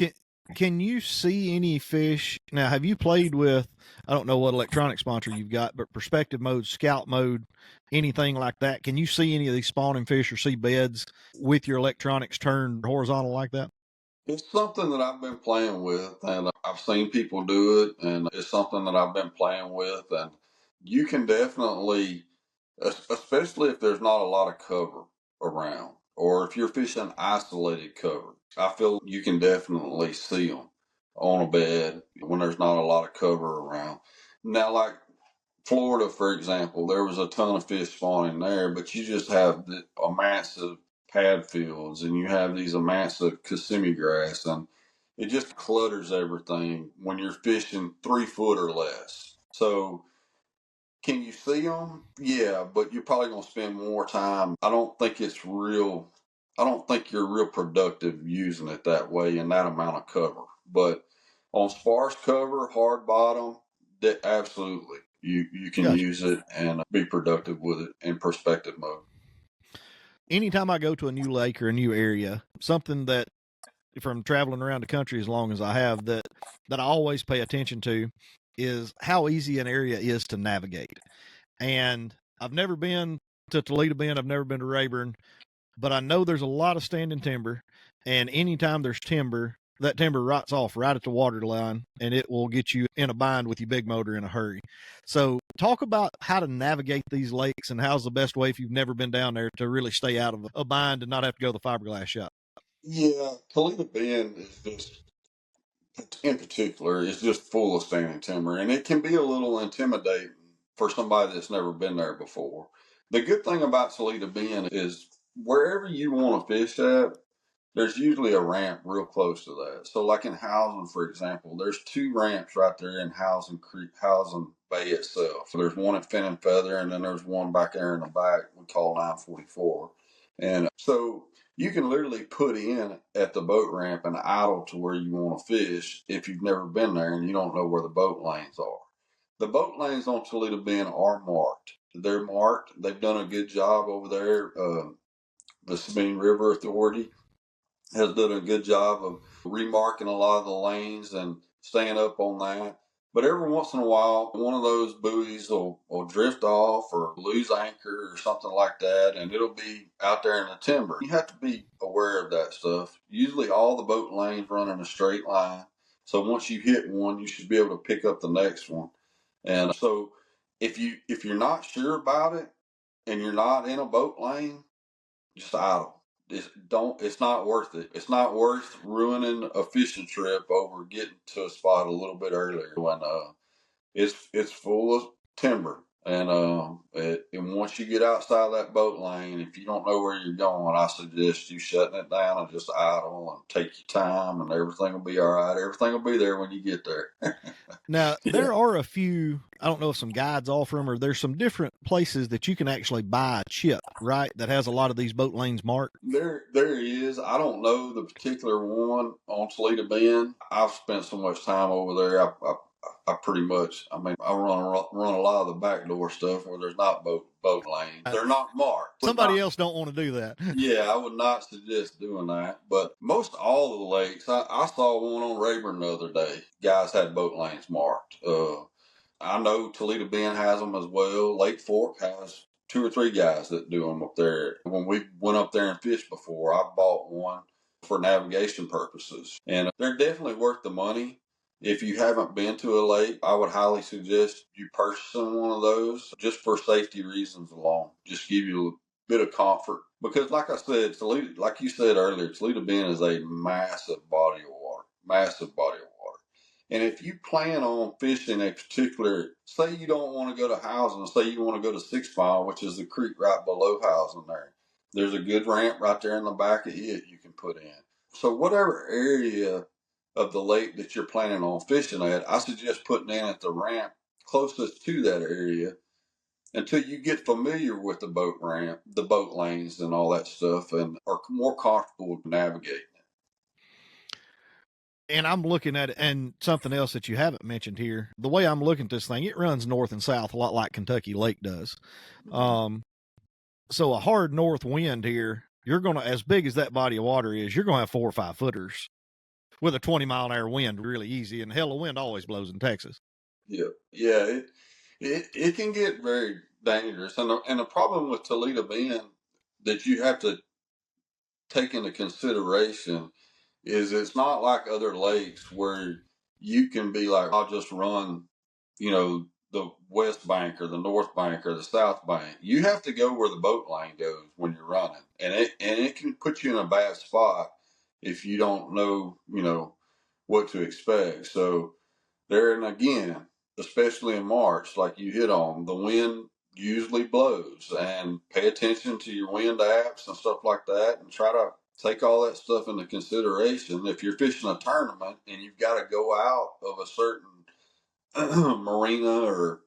can you see any fish? Now, have you played with, I don't know what electronic sponsor you've got, but perspective mode, scout mode, anything like that? Can you see any of these spawning fish or see beds with your electronics turned horizontal like that? It's something that I've been playing with, and I've seen people do it, and it's something that I've been playing with. And you can definitely, especially if there's not a lot of cover around, or if you're fishing isolated cover, I feel you can definitely see them on a bed when there's not a lot of cover around. Now, like Florida, for example, there was a ton of fish spawning there, but you just have a massive pad fields, and you have these massive Kissimmee grass, and it just clutters everything when you're fishing 3 foot or less. So can you see them? Yeah, but you're probably going to spend more time. I don't think you're real productive using it that way in that amount of cover. But on sparse cover, hard bottom, absolutely. You can Gotcha. use it and be productive with it in perspective mode. Anytime I go to a new lake or a new area, something that from traveling around the country as long as I have that I always pay attention to is how easy an area is to navigate. And I've never been to Toledo Bend, I've never been to Rayburn, but I know there's a lot of standing timber, and anytime there's timber, that timber rots off right at the water line, and it will get you in a bind with your big motor in a hurry. So talk about how to navigate these lakes, and how's the best way if you've never been down there to really stay out of a bind and not have to go to the fiberglass shop. Yeah, Toledo Bend is just, in particular, is just full of standing timber, and it can be a little intimidating for somebody that's never been there before. The good thing about Toledo Bend is wherever you want to fish at, there's usually a ramp real close to that. So, like in Housen, for example, there's 2 ramps right there in Housen Creek, Housen Bay itself. So there's one at Fin and Feather, and then there's one back there in the back we call 944. And so you can literally put in at the boat ramp and idle to where you want to fish if you've never been there and you don't know where the boat lanes are. The boat lanes on Toledo Bend are marked. They're marked. They've done a good job over there. The Sabine River Authority has done a good job of remarking a lot of the lanes and staying up on that. But every once in a while, one of those buoys will drift off or lose anchor or something like that, and it'll be out there in the timber. You have to be aware of that stuff. Usually all the boat lanes run in a straight line. So once you hit one, you should be able to pick up the next one. And so if you're not sure about it and you're not in a boat lane, just idle. It's not worth it. It's not worth ruining a fishing trip over getting to a spot a little bit earlier when it's full of timber. And once you get outside that boat lane, if you don't know where you're going, I suggest you shutting it down and just idle and take your time, and everything will be all right. Everything will be there when you get there. Now, there are a few, I don't know if some guides offer them, or there's some different places that you can actually buy a chip, right, that has a lot of these boat lanes marked. There is. I don't know the particular one on Toledo Bend. I've spent so much time over there. I pretty much, I mean, I run a lot of the backdoor stuff where there's not boat lanes. They're not marked. Somebody else don't want to do that. Yeah, I would not suggest doing that. But most all of the lakes, I saw one on Rayburn the other day. Guys had boat lanes marked. I know Toledo Bend has them as well. Lake Fork has 2 or 3 guys that do them up there. When we went up there and fished before, I bought one for navigation purposes. And they're definitely worth the money. If you haven't been to a lake, I would highly suggest you purchasing one of those just for safety reasons alone. Just give you a bit of comfort. Because like I said, Toledo, like you said earlier, Toledo Bend is a massive body of water. Massive body of water. And if you plan on fishing a particular, say you don't want to go to Housen, say you want to go to 6 Mile, which is the creek right below Housen there. There's a good ramp right there in the back of it you can put in. So whatever area of the lake that you're planning on fishing at, I suggest putting in at the ramp closest to that area until you get familiar with the boat ramp, the boat lanes and all that stuff, and are more comfortable navigating it. And I'm looking at it, and something else that you haven't mentioned here, the way I'm looking at this thing, it runs north and south a lot like Kentucky Lake does. So a hard north wind here, you're going to, as big as that body of water is, you're going to have 4 or 5 footers with a 20-mile-an-hour wind really easy. And hell, the wind always blows in Texas. Yeah, it can get very dangerous. And the problem with Toledo Bend that you have to take into consideration is it's not like other lakes where you can be like, I'll just run, the west bank or the north bank or the south bank. You have to go where the boat lane goes when you're running, and it can put you in a bad spot if you don't know, what to expect. So there, and again, especially in March, like you hit on, the wind usually blows, and pay attention to your wind apps and stuff like that, and try to take all that stuff into consideration. If you're fishing a tournament and you've got to go out of a certain marina or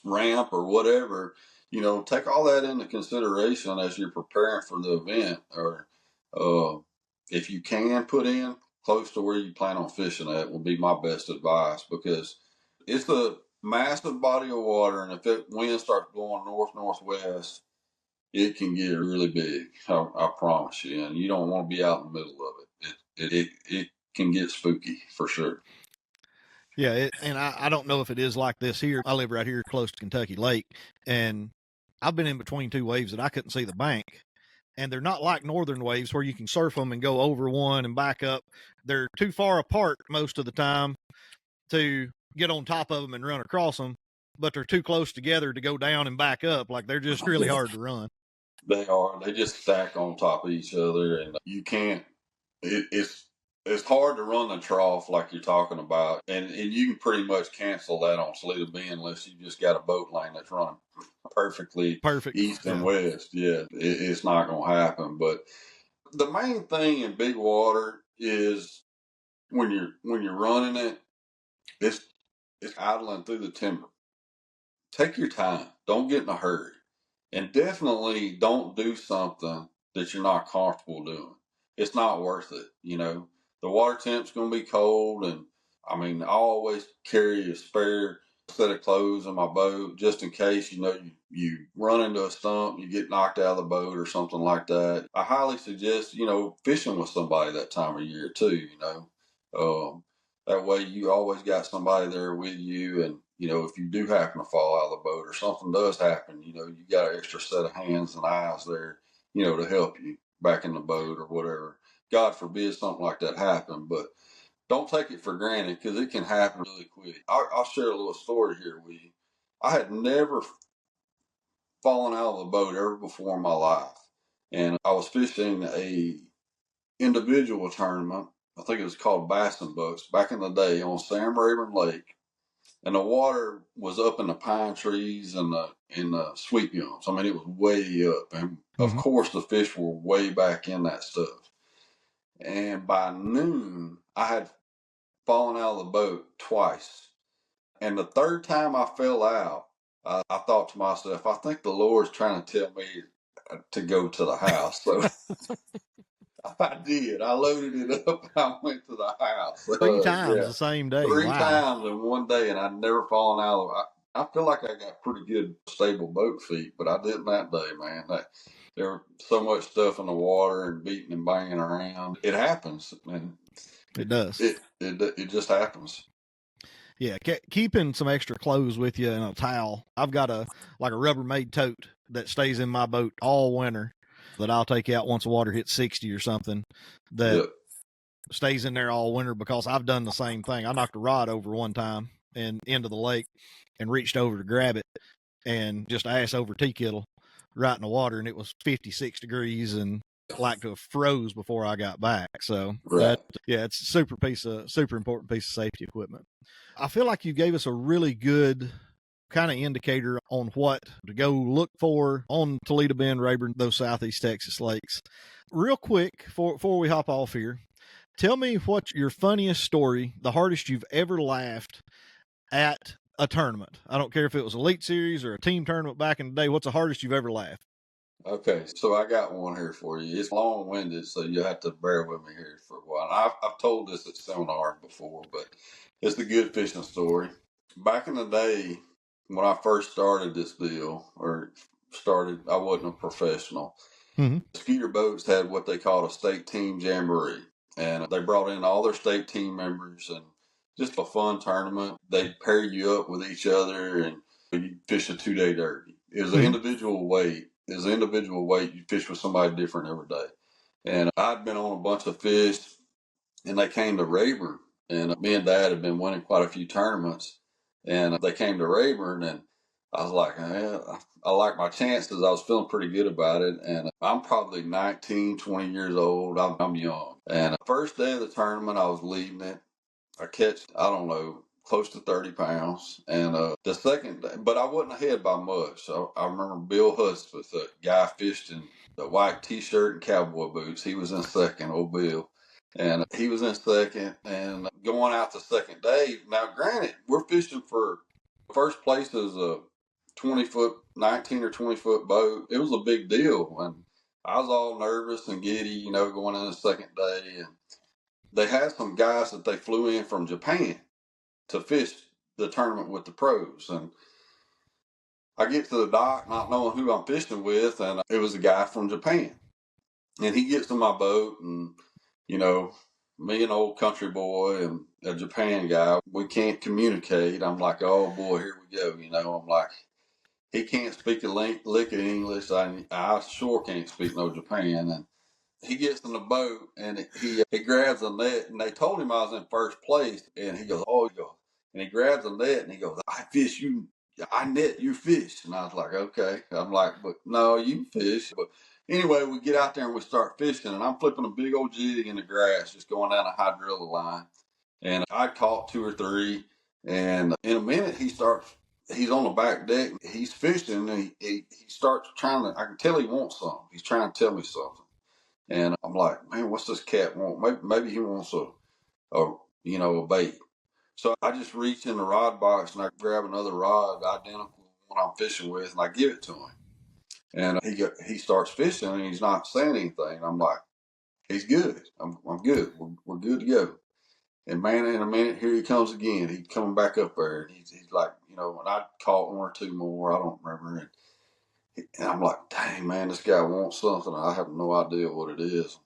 ramp or whatever, take all that into consideration as you're preparing for the event. Or if you can put in close to where you plan on fishing at, will be my best advice, because it's a massive body of water, and if that wind starts blowing northwest, it can get really big. I promise you, and you don't want to be out in the middle of it. It can get spooky for sure. Yeah, and I don't know if it is like this here. I live right here close to Kentucky Lake, and I've been in between 2 waves that I couldn't see the bank. And they're not like northern waves where you can surf them and go over one and back up. They're too far apart most of the time to get on top of them and run across them, but they're too close together to go down and back up. Like, they're just really hard to run. They are. They just stack on top of each other, and you can't. It's It's hard to run the trough like you're talking about, and you can pretty much cancel that on Toledo Bend unless you just got a boat lane that's running perfectly Perfect. east and Yeah. west. Yeah, it's not going to happen. But the main thing in big water is when you're running it, it's idling through the timber. Take your time. Don't get in a hurry. And definitely don't do something that you're not comfortable doing. It's not worth it. The water temp's going to be cold. And I mean, I always carry a spare set of clothes in my boat just in case, you run into a stump, you get knocked out of the boat or something like that. I highly suggest, fishing with somebody that time of year too. That way you always got somebody there with you. And, if you do happen to fall out of the boat or something does happen, you got an extra set of hands and eyes there, to help you back in the boat or whatever. God forbid something like that happen, but don't take it for granted because it can happen really quick. I'll share a little story here with you. I had never fallen out of the boat ever before in my life. And I was fishing a individual tournament. I think it was called Bass and Bucks back in the day on Sam Rayburn Lake. And the water was up in the pine trees and the sweet gums. I mean, it was way up. And of course, the fish were way back in that stuff. And by noon, I had fallen out of the boat twice. And the third time I fell out, I thought to myself, I think the Lord's trying to tell me to go to the house. So I did. I loaded it up and I went to the house. 3 times Yeah, the same day. three Wow. times in one day, and I'd never fallen out of it. I feel like I got pretty good, stable boat feet, but I didn't that day, man. There was so much stuff in the water and beating and banging around. It happens, and It does. it just happens. Yeah, keeping some extra clothes with you and a towel. I've got a Rubbermaid tote that stays in my boat all winter that I'll take out once the water hits 60 or something. That Yep. stays in there all winter because I've done the same thing. I knocked a rod over one time and into the lake and reached over to grab it and just ass over tea kettle right in the water, and it was 56 degrees and like to have froze before I got back. So Right. it's a super important piece of safety equipment. I feel like you gave us a really good kind of indicator on what to go look for on Toledo Bend, Rayburn, those Southeast Texas lakes. Real quick, before we hop off here, tell me what's your funniest story, the hardest you've ever laughed at a tournament. I don't care if it was Elite Series or a team tournament back in the day. What's the hardest you've ever laughed? Okay, so I got one here for you. It's long-winded, so you have to bear with me here for a while. I've told this at seminars before, but it's a good fishing story. Back in the day, when I first started this deal, I wasn't a professional. Mm-hmm. Skeeter Boats had what they called a state team jamboree, and they brought in all their state team members and just a fun tournament. They'd pair you up with each other and you fish a 2-day derby. It was an individual weight. You fish with somebody different every day. And I'd been on a bunch of fish, and they came to Rayburn. And me and Dad had been winning quite a few tournaments. And they came to Rayburn, and I was like, I like my chances. I was feeling pretty good about it. And I'm probably 19, 20 years old. I'm young. And first day of the tournament, I was leading it. I catch, I don't know, close to 30 pounds. And the second day, but I wasn't ahead by much. I remember Bill Hudspeth, the guy fished in the white T-shirt and cowboy boots. He was in second, old Bill. And he was in second and going out the second day. Now, granted, we're fishing for first place is a 20-foot, 19 or 20-foot boat. It was a big deal. And I was all nervous and giddy, going in the second day. And they had some guys that they flew in from Japan to fish the tournament with the pros. And I get to the dock not knowing who I'm fishing with, and it was a guy from Japan. And he gets in my boat, and, me, an old country boy, and a Japan guy, we can't communicate. I'm like, oh boy, here we go. I'm like, he can't speak a lick of English. I sure can't speak no Japan. And he gets in the boat and he grabs a net, and they told him I was in first place, and he goes, and he grabs a net and he goes, I net you fish. And I was like, okay. I'm like, but no, you fish. But Anyway, we get out there and we start fishing, and I'm flipping a big old jig in the grass, just going down a hydrilla line. And I caught 2 or 3, and in a minute he's on the back deck, he's fishing, and he starts trying to, I can tell he wants something. He's trying to tell me something. And I'm like, man, what's this cat want? Maybe he wants a bait. So I just reach in the rod box and I grab another rod identical to the one I'm fishing with, and I give it to him. And he starts fishing and he's not saying anything. I'm like, he's good. I'm good. We're good to go. And man, in a minute, here he comes again. He's coming back up there, and he's like, and I caught 1 or 2 more. I don't remember. And I'm like, dang man, this guy wants something. I have no idea what it is.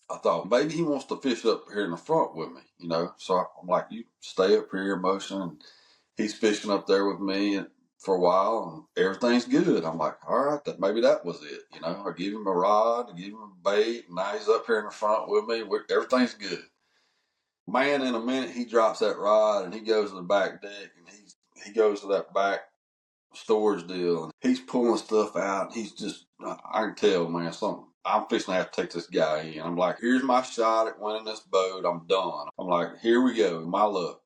I thought maybe he wants to fish up here in the front with me, So I'm like, you stay up here, motion. And he's fishing up there with me for a while, and everything's good. I'm like, all right, maybe that was it. I give him a rod, I give him a bait, and now he's up here in the front with me. Everything's good. Man, in a minute, he drops that rod and he goes to the back deck, and he goes to that back storage deal, and he's pulling stuff out. He's just, I can tell, man, something. I'm fixing to have to take this guy in. I'm like, here's my shot at winning this boat. I'm done. I'm like, here we go, my luck.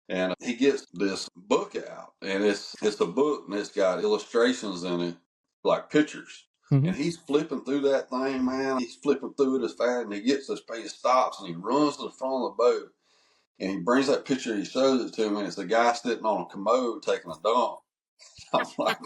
And he gets this book out, and it's a book, and it's got illustrations in it, like pictures. Mm-hmm. And he's flipping through that thing, man. He's flipping through it as fast, and he gets this page, stops, and he runs to the front of the boat, and he brings that picture, he shows it to me, and it's a guy sitting on a commode taking a dump. I'm like,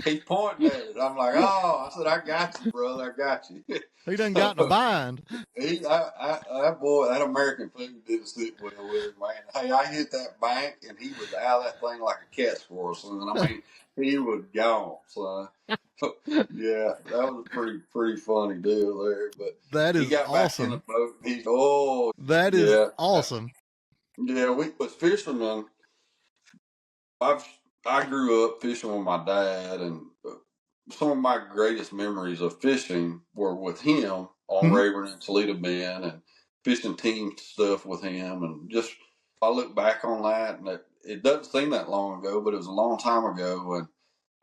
he's pointing at it. I'm like, oh, I said, I got you, brother. I got you. He done got in a bind. That boy, that American food didn't sit well with him, man. Hey, I hit that bank, and he was out of that thing like a cat squirrel, son. I mean, he was gone, son. Yeah, that was a pretty funny deal there. But that is he got awesome. back in the boat. That is awesome. Yeah, we was fishermen. I grew up fishing with my dad, and some of my greatest memories of fishing were with him on Rayburn and Toledo Bend, and fishing team stuff with him. And just, I look back on that, and it doesn't seem that long ago, but it was a long time ago. And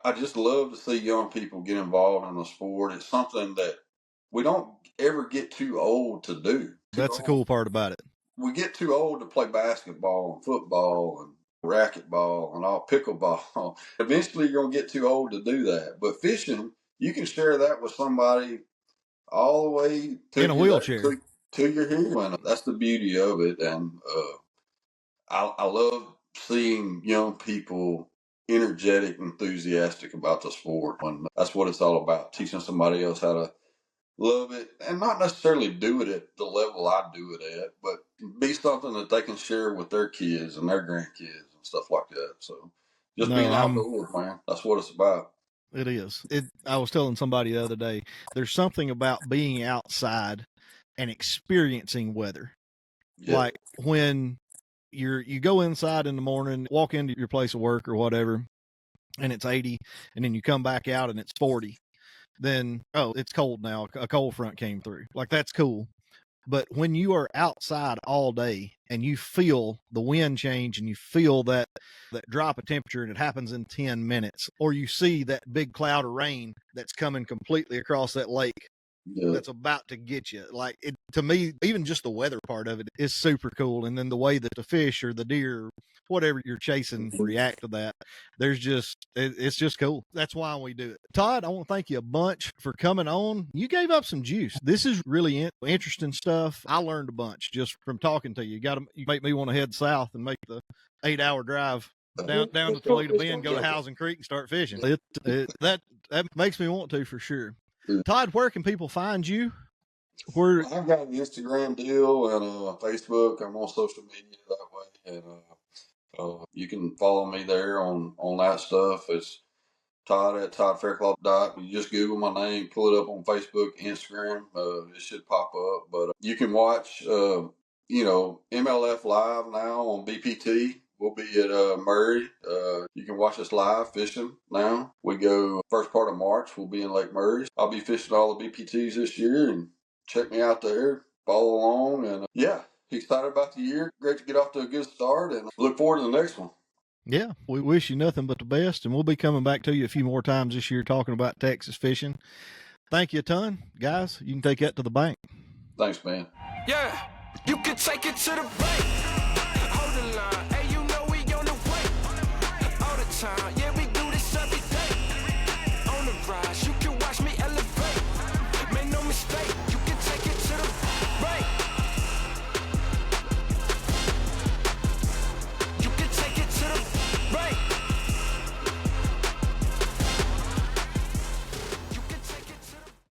I just love to see young people get involved in the sport. It's something that we don't ever get too old to do. That's the cool part about it. We get too old to play basketball and football and racquetball and all pickleball. Eventually you're going to get too old to do that. But fishing, you can share that with somebody all the way to in a wheelchair to your hair. And that's the beauty of it. And I love seeing young people energetic, enthusiastic about the sport. And that's what it's all about, teaching somebody else how to love it, and not necessarily do it at the level I do it at, but be something that they can share with their kids and their grandkids and stuff like that. So just being outdoors, man, that's what it's about. It is. I was telling somebody the other day, there's something about being outside and experiencing weather. Yeah. Like when you go inside in the morning, walk into your place of work or whatever, and it's 80, and then you come back out and it's 40. Then, it's cold now. A cold front came through. Like, that's cool. But when you are outside all day and you feel the wind change and you feel that drop of temperature, and it happens in 10 minutes, or you see that big cloud of rain that's coming completely across that lake, that's about to get you. Like, to me, even just the weather part of it is super cool. And then the way that the fish or the deer, whatever you're chasing, react to that, it's just cool. That's why we do it. Todd, I want to thank you a bunch for coming on. You gave up some juice. This is really interesting stuff. I learned a bunch just from talking to you. You make me want to head south and make the 8-hour drive down to Toledo Bend, go to Housing Creek and start fishing. That makes me want to, for sure. Todd, where can people find you? I've got an Instagram deal and Facebook. I'm on social media that way, and you can follow me there on that stuff. It's Todd at Todd Faircloth. You just Google my name, pull it up on Facebook, Instagram. It should pop up. But you can watch, MLF live now on BPT. We'll be at Murray. You can watch us live fishing now. We go first part of March. We'll be in Lake Murray. I'll be fishing all the BPTs this year, and check me out there. Follow along, and excited about the year. Great to get off to a good start, and look forward to the next one. Yeah, we wish you nothing but the best, and we'll be coming back to you a few more times this year talking about Texas fishing. Thank you a ton, guys. You can take that to the bank. Thanks, man. Yeah, you can take it to the bank. Hold the line, hey, you know we on the way. All the time, yeah.